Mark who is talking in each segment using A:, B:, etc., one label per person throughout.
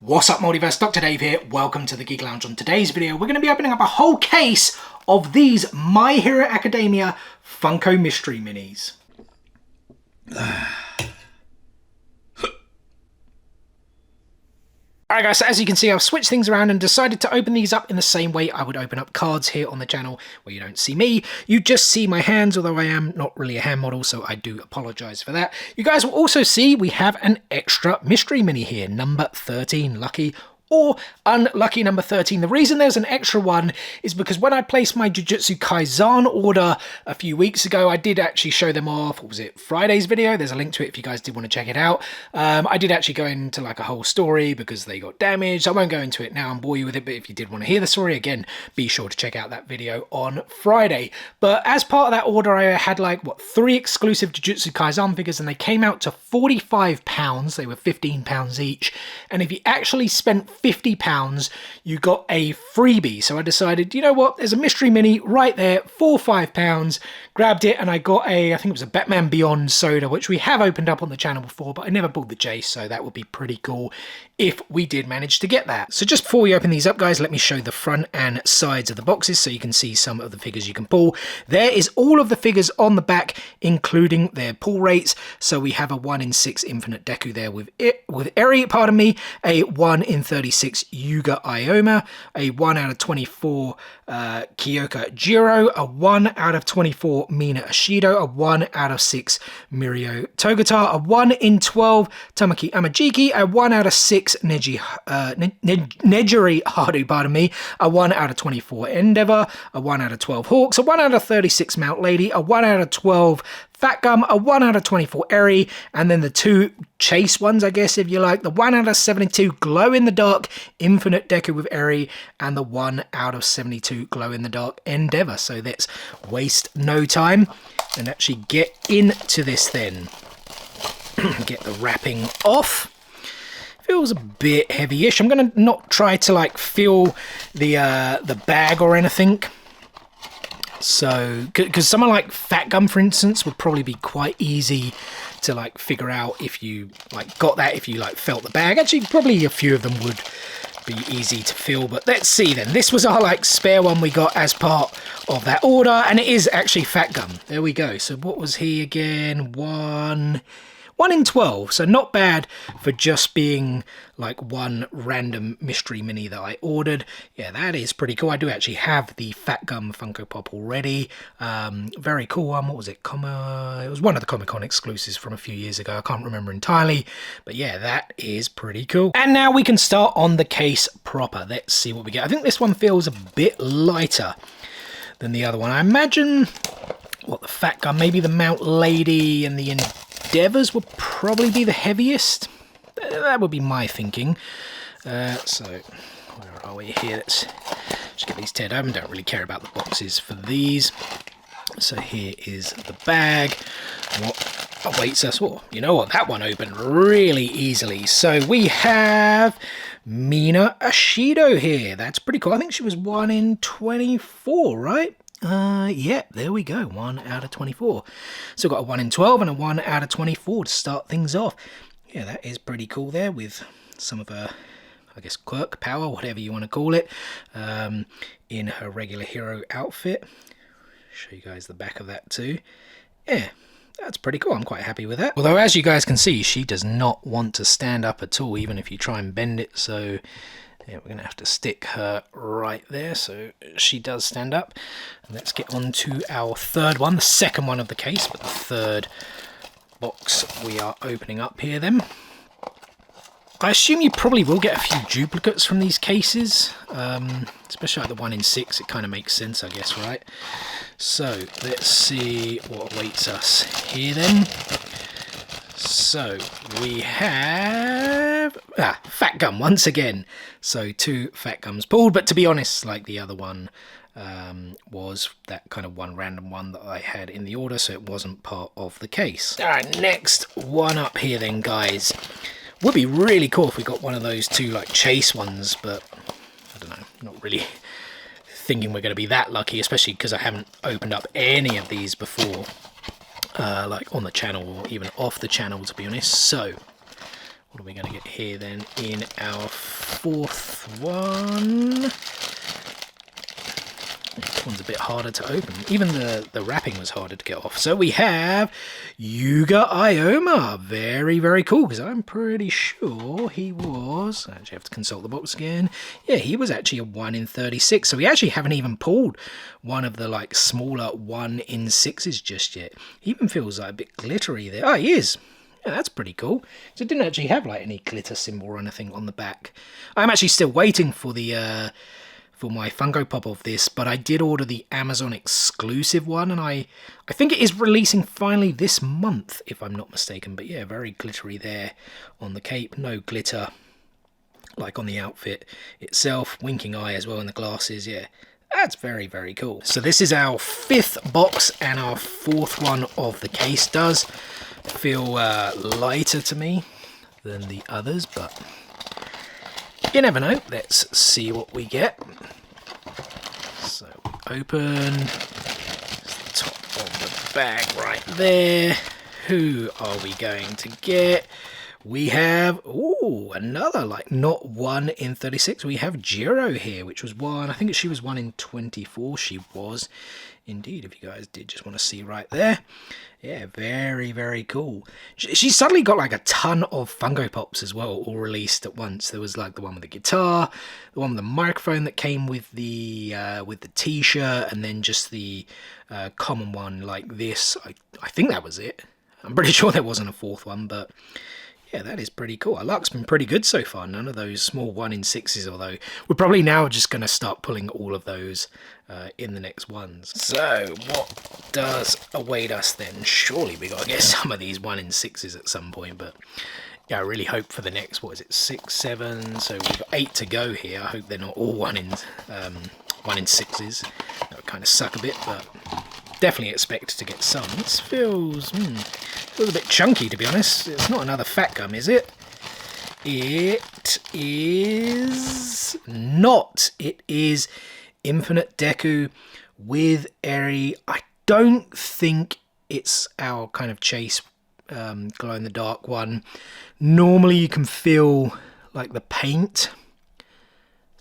A: What's up, Multiverse? Dr. Dave here. Welcome to the Geek Lounge. On today's video, we're going to be opening up a whole case of these My Hero Academia Funko Mystery Minis. Alright guys, so as you can see, I've switched things around and decided to open these up in the same way I would open up cards here on the channel, where you don't see me, you just see my hands, although I am not really a hand model, so I do apologise for that. You guys will also see we have an extra mystery mini here, number 13, lucky or unlucky number 13. The reason there's an extra one is because when I placed my Jujutsu Kaisen order a few weeks ago, I did actually show them off. What was it? Friday's video. There's a link to it if you guys did want to check it out. I did actually go into like a whole story because they got damaged. I won't go into it now and bore you with it, but if you did want to hear the story, again, be sure to check out that video on Friday. But as part of that order, I had like, what, 3 exclusive Jujutsu Kaisen figures, and they came out to £45. They were £15 each. And if you actually spent £50, you got a freebie. So I decided, you know what, there's a mystery mini right there for £5. Grabbed it, and I got a, I think it was a Batman Beyond soda, which we have opened up on the channel before, but I never pulled the Jace, so that would be pretty cool if we did manage to get that. So just before we open these up, guys, let me show the front and sides of the boxes so you can see some of the figures you can pull. There is all of the figures on the back, including their pull rates. So we have a 1 in 6 Infinite Deku there with Eri, pardon me, a 1 in 36 Yuga Ioma, a 1 out of 24 Kyoka Jiro, a 1 out of 24 Mina Ashido, a 1 out of 6 Mirio Togata, a 1 in 12 Tamaki Amajiki, a 1 out of 6 Nejiri Haru, pardon me, a 1 out of 24 Endeavor, a 1 out of 12 Hawks, a 1 out of 36 Mount Lady, a 1 out of 12 Fat Gum, a 1 out of 24 Eri, and then the 2 chase ones, I guess, if you like, the 1 out of 72 Glow in the Dark Infinite Deku with Eri, and the 1 out of 72 Glow in the Dark Endeavor. So let's waste no time and actually get into this then. Get the wrapping off. Feels a bit heavy-ish. I'm going to not try to like feel the bag or anything. So, because someone like Fat Gum, for instance, would probably be quite easy to like figure out if you like got that, if you like felt the bag. Actually, probably a few of them would be easy to feel, but let's see then. This was our like spare one we got as part of that order, and it is actually Fat Gum. There we go. So what was he again? 1 in 12, so not bad for just being like one random mystery mini that I ordered. Yeah, that is pretty cool. I do actually have the Fat Gum Funko Pop already. Very cool one. What was it? It was one of the Comic-Con exclusives from a few years ago. I can't remember entirely, but yeah, that is pretty cool. And now we can start on the case proper. Let's see what we get. I think this one feels a bit lighter than the other one. I imagine, what, the Fat Gum, maybe the Mount Lady and the Endeavors would probably be the heaviest. That would be my thinking. So, where are we here? Let's just get these teared open. Don't really care about the boxes for these. So here is the bag. What awaits us? Oh, you know what? That one opened really easily. So we have Mina Ashido here. That's pretty cool. I think she was 1 in 24, right? Yeah, there we go. 1 out of 24. So got a 1 in 12 and a 1 out of 24 to start things off. Yeah, that is pretty cool there with some of her, I guess, quirk, power, whatever you want to call it, in her regular hero outfit. Show you guys the back of that too. Yeah, that's pretty cool. I'm quite happy with that. Although, as you guys can see, she does not want to stand up at all, even if you try and bend it. So yeah, we're going to have to stick her right there so she does stand up. And let's get on to our third one, the second one of the case, but the third box we are opening up here then. I assume you probably will get a few duplicates from these cases, especially like the 1 in 6. It kind of makes sense, I guess, right? So let's see what awaits us here then. So we have Fat Gum once again. So 2 Fat Gums pulled, but to be honest, like the other one was that kind of one random one that I had in the order, so it wasn't part of the case. Alright, next one up here then, guys. Would be really cool if we got one of those 2 like chase ones, but I don't know, not really thinking we're going to be that lucky, especially because I haven't opened up any of these before. Like on the channel or even off the channel, to be honest. So What are we going to get here then in our fourth one? This one's a bit harder to open. Even the wrapping was harder to get off. So we have Yuga Ioma. Very, very cool, because I'm pretty sure he was... I actually have to consult the box again. Yeah, he was actually a 1 in 36. So we actually haven't even pulled one of the like smaller 1 in 6s just yet. He even feels like a bit glittery there. Oh, he is. Yeah, that's pretty cool. So it didn't actually have like any glitter symbol or anything on the back. I'm actually still waiting for the... for my Funko Pop of this, but I did order the Amazon exclusive one, and I think it is releasing finally this month, if I'm not mistaken. But yeah, very glittery there on the cape, no glitter like on the outfit itself, winking eye as well in the glasses. Yeah, that's very, very cool. So this is our 5th box and our 4th one of the case. Does feel lighter to me than the others, but you never know. Let's see what we get. So open the top of the bag right there. Who are we going to get? We have, ooh, another like not 1 in 36. We have Jiro here, which was one. I think she was 1 in 24. She was indeed, if you guys did just want to see right there. Yeah, very, very cool. She's suddenly got like a ton of Funko Pops as well, all released at once. There was like the one with the guitar, the one with the microphone that came with the t-shirt, and then just the common one like this. I think that was it. I'm pretty sure there wasn't a 4th one, but yeah, that is pretty cool. Our luck's been pretty good so far. None of those small 1 in 6s, although we're probably now just going to start pulling all of those in the next ones. So what does await us then? Surely we got to get some of these 1 in 6s at some point, but yeah, I really hope for the next, what is it, 6, 7, so we've got 8 to go here. I hope they're not all 1 in 6s. That would kind of suck a bit, but definitely expect to get some. This feels a bit chunky, to be honest. It's not another fat gum, is it? It is not. It is Infinite Deku with Eri. I don't think it's our kind of chase glow-in-the-dark one. Normally you can feel like the paint,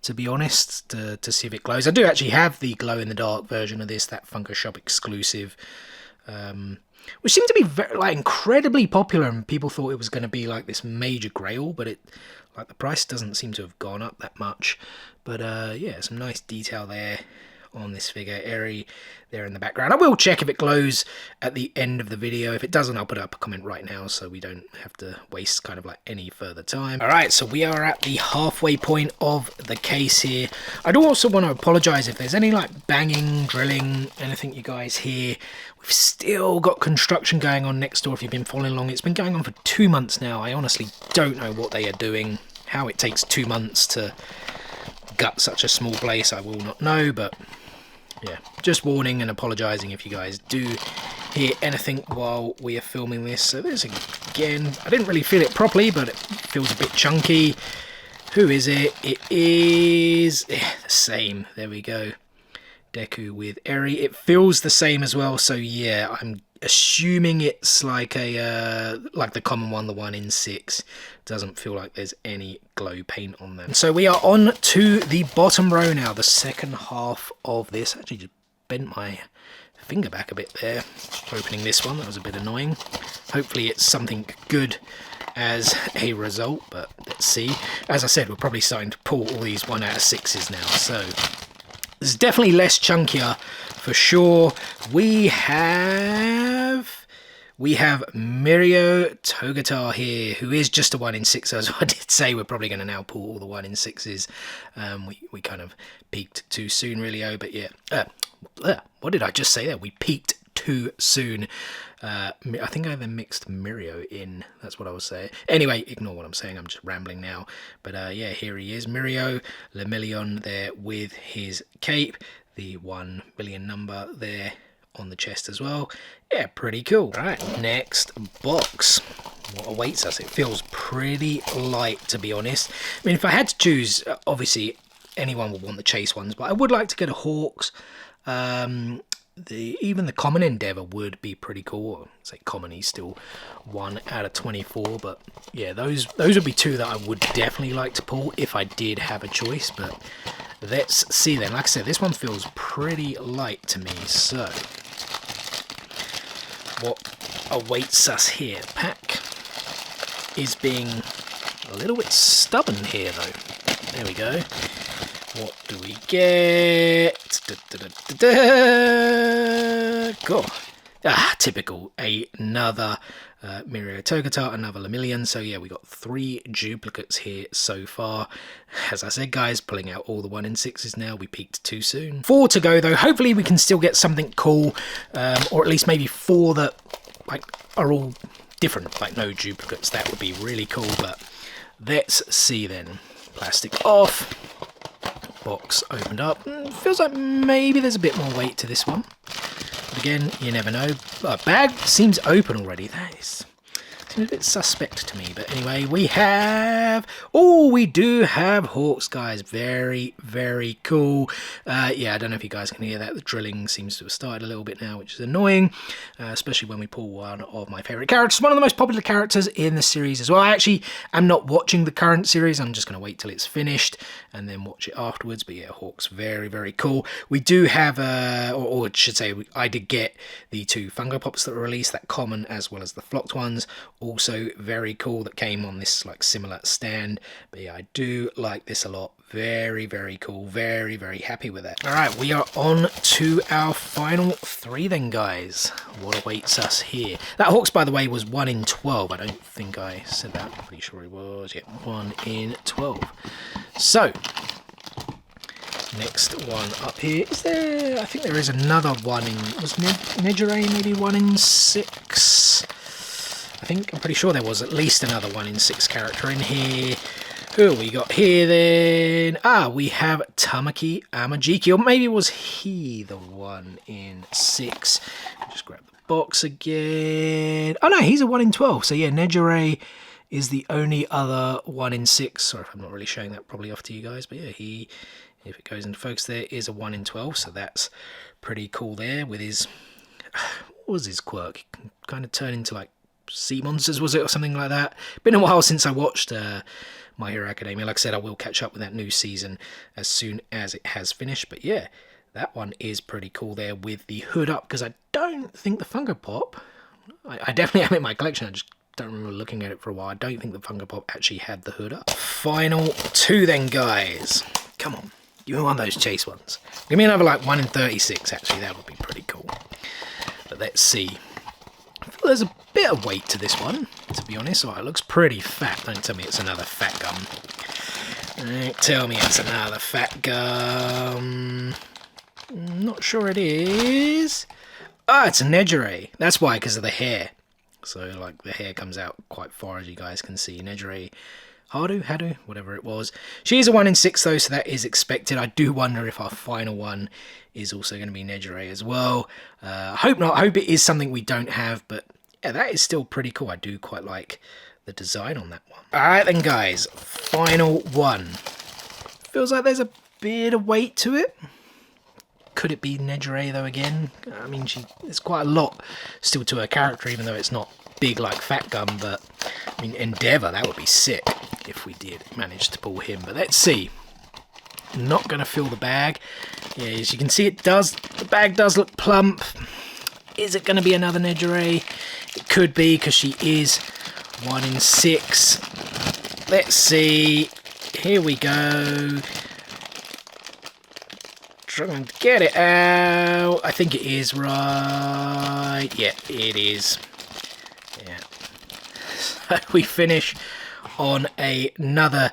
A: to be honest, to see if it glows. I do actually have the glow-in-the-dark version of this, that Funko Shop exclusive, which seemed to be very, like, incredibly popular, and people thought it was going to be like this major grail, but it, like, the price doesn't seem to have gone up that much. But yeah, some nice detail there on this figure. Eri there in the background. I will check if it glows at the end of the video. If it doesn't, I'll put up a comment right now so we don't have to waste kind of like any further time. Alright, so we are at the halfway point of the case here. I do also want to apologise if there's any like banging, drilling, anything you guys hear. We've still got construction going on next door if you've been following along. It's been going on for 2 months now. I honestly don't know what they are doing. How it takes 2 months to gut such a small place, I will not know, but yeah, just warning and apologising if you guys do hear anything while we are filming this. So there's, again, I didn't really feel it properly, but it feels a bit chunky. Who is it? It is the same. There we go. Deku with Eri. It feels the same as well, so yeah, I'm assuming it's like a like the common one, the 1 in 6. Doesn't feel like there's any glow paint on them. So we are on to the bottom row now, the second half of this. Actually just bent my finger back a bit there opening this one. That was a bit annoying. Hopefully it's something good as a result, but let's see. As I said, we're probably starting to pull all these 1 out of 6s now, so it's definitely less chunkier for sure. We have Mirio Togatar here, who is just a 1 in 6. As I did say, we're probably going to now pull all the 1 in 6s. We kind of peaked too soon, really. Oh, but yeah. What did I just say there? We peaked too soon. I think I then mixed Mirio in. That's what I was saying. Anyway, ignore what I'm saying. I'm just rambling now. But yeah, here he is. Mirio Lemillion there with his cape. The 1 million number there on the chest as well. Yeah, pretty cool. All right, next box. What awaits us? It feels pretty light, to be honest. I mean, if I had to choose, obviously anyone would want the chase ones, but I would like to get a Hawks. even the common Endeavour would be pretty cool. I'd say common, he's still 1 out of 24, but yeah, those would be 2 that I would definitely like to pull if I did have a choice. But let's see then. Like I said, this one feels pretty light to me, so what awaits us here? The pack is being a little bit stubborn here though. There we go. What do we get? Cool. Typical. Another Mirio Togata, another Lemillion. So yeah, we got 3 duplicates here so far. As I said, guys, pulling out all the 1 in 6s now. We peaked too soon. 4 to go though. Hopefully we can still get something cool, or at least maybe 4 that like are all different, like no duplicates. That would be really cool. But let's see then. Plastic off. Box opened up. Feels like maybe there's a bit more weight to this one. But again, you never know. Bag seems open already. That is seems a bit suspect to me. But anyway, we have... Oh, we do have Hawks, guys. Very, very cool. Yeah, I don't know if you guys can hear that. The drilling seems to have started a little bit now, which is annoying. Especially when we pull one of my favourite characters. One of the most popular characters in the series as well. I actually am not watching the current series. I'm just going to wait till it's finished and then watch it afterwards. But yeah, Hawks, very, very cool. We do have, or I should say, I did get the 2 Funko Pops that were released, that common as well as the flocked ones. Also very cool, that came on this like similar stand. But yeah, I do like this a lot. Very, very cool. Very, very happy with that. All right, we are on to our final 3 then, guys. What awaits us here? That Hawks, by the way, was 1 in 12. I don't think I said that. I'm pretty sure it was. Yeah, 1 in 12. So, next one up here. Is there... I think there is another one in... Was Nejire maybe 1 in 6? I think, I'm pretty sure there was at least another 1 in 6 character in here. Who we got here then? We have Tamaki Amajiki, or maybe was he the 1 in 6? Just grab the box again. Oh no, he's a 1 in 12. So yeah, Nejire is the only other 1 in 6. Sorry if I'm not really showing that probably off to you guys, but yeah, he, if it goes into focus there, is a 1 in 12. So that's pretty cool there with his, what was his quirk? He can kind of turn into like sea monsters, was it, or something like that? Been a while since I watched My Hero Academia. Like I said, I will catch up with that new season as soon as it has finished. But yeah, that one is pretty cool there with the hood up, because I don't think the Funko Pop, I definitely have it in my collection, I just don't remember looking at it for a while. I don't think the Funko Pop actually had the hood up. Final 2 then, guys. Come on, give me one of those chase ones. Give me another like 1 in 36 actually, that would be pretty cool. But let's see. I feel there's a bit of weight to this one, to be honest. Oh, it looks pretty fat. Don't tell me it's another fat gum. Don't tell me it's another fat gum. Not sure it is. It's a Nejire. That's why, because of the hair. So, like, the hair comes out quite far, as you guys can see. Nejire Hadu, whatever it was. She is a 1 in 6, though, so that is expected. I do wonder if our final one is also going to be Nejire as well. Hope not. I hope it is something we don't have, but yeah, that is still pretty cool. I do quite like the design on that one. Alright then, guys. Final one. Feels like there's a bit of weight to it. Could it be Nejire, though, again? I mean, there's quite a lot still to her character, even though it's not big like Fat Gum, but I mean, Endeavour, that would be sick if we did manage to pull him. But let's see. Not going to fill the bag. Yeah, as you can see, the bag does look plump. Is it going to be another Nejire? It could be, because she is 1 in 6. Let's see. Here we go. Trying to get it out. I think it is right. Yeah, it is. Yeah. So we finish on another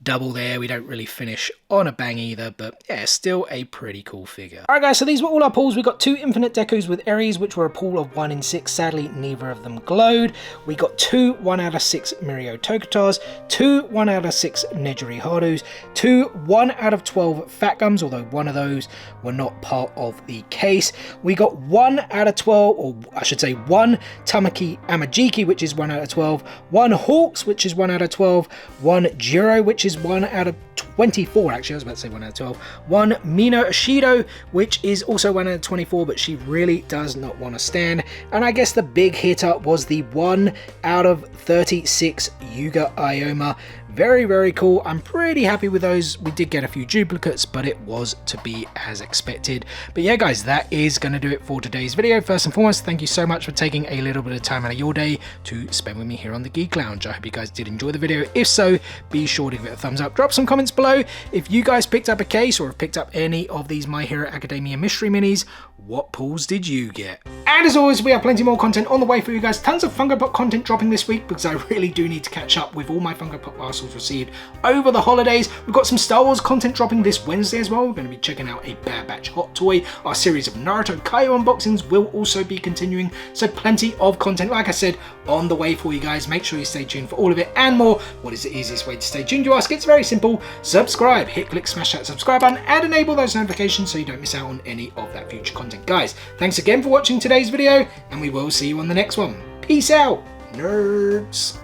A: double there. We don't really finish on a bang either, but yeah, still a pretty cool figure. Alright guys, so these were all our pulls. We got 2 Infinite Decos with Aries, which were a pull of 1 in 6. Sadly, neither of them glowed. We got 2 1 out of 6 Mirio Tokatas, 2 1 out of 6 Nejire Hadus, 2 1 out of 12 Fat Gums, although one of those were not part of the case. We got 1 out of 12, or I should say 1 Tamaki Amajiki, which is 1 out of 12, 1 Hawks, which is 1 out of 12, 1 Jiro, which is 1 out of 24, actually, I was about to say 1 out of 12. One Mino Ishido, which is also 1 out of 24, but she really does not want to stand. And I guess the big hitter was the 1 out of 36 Yuga Ioma. Very, very cool. I'm pretty happy with those. We did get a few duplicates, but it was to be as expected. But yeah, guys, that is going to do it for today's video. First and foremost, thank you so much for taking a little bit of time out of your day to spend with me here on the Geek Lounge. I hope you guys did enjoy the video. If so, be sure to give it a thumbs up. Drop some comments below. If you guys picked up a case or have picked up any of these My Hero Academia mystery minis, what pulls did you get? And as always, we have plenty more content on the way for you guys. Tons of Funko Pop content dropping this week because I really do need to catch up with all my Funko Pop parcels received over the holidays. We've got some Star Wars content dropping this Wednesday as well. We're going to be checking out a Bad Batch Hot Toy. Our series of Naruto Kaio unboxings will also be continuing. So plenty of content, like I said, on the way for you guys. Make sure you stay tuned for all of it and more. What is the easiest way to stay tuned, you ask? It's very simple. Subscribe, hit, click, smash that subscribe button and enable those notifications so you don't miss out on any of that future content. Guys, thanks again for watching today's video and we will see you on the next one. Peace out, nerds.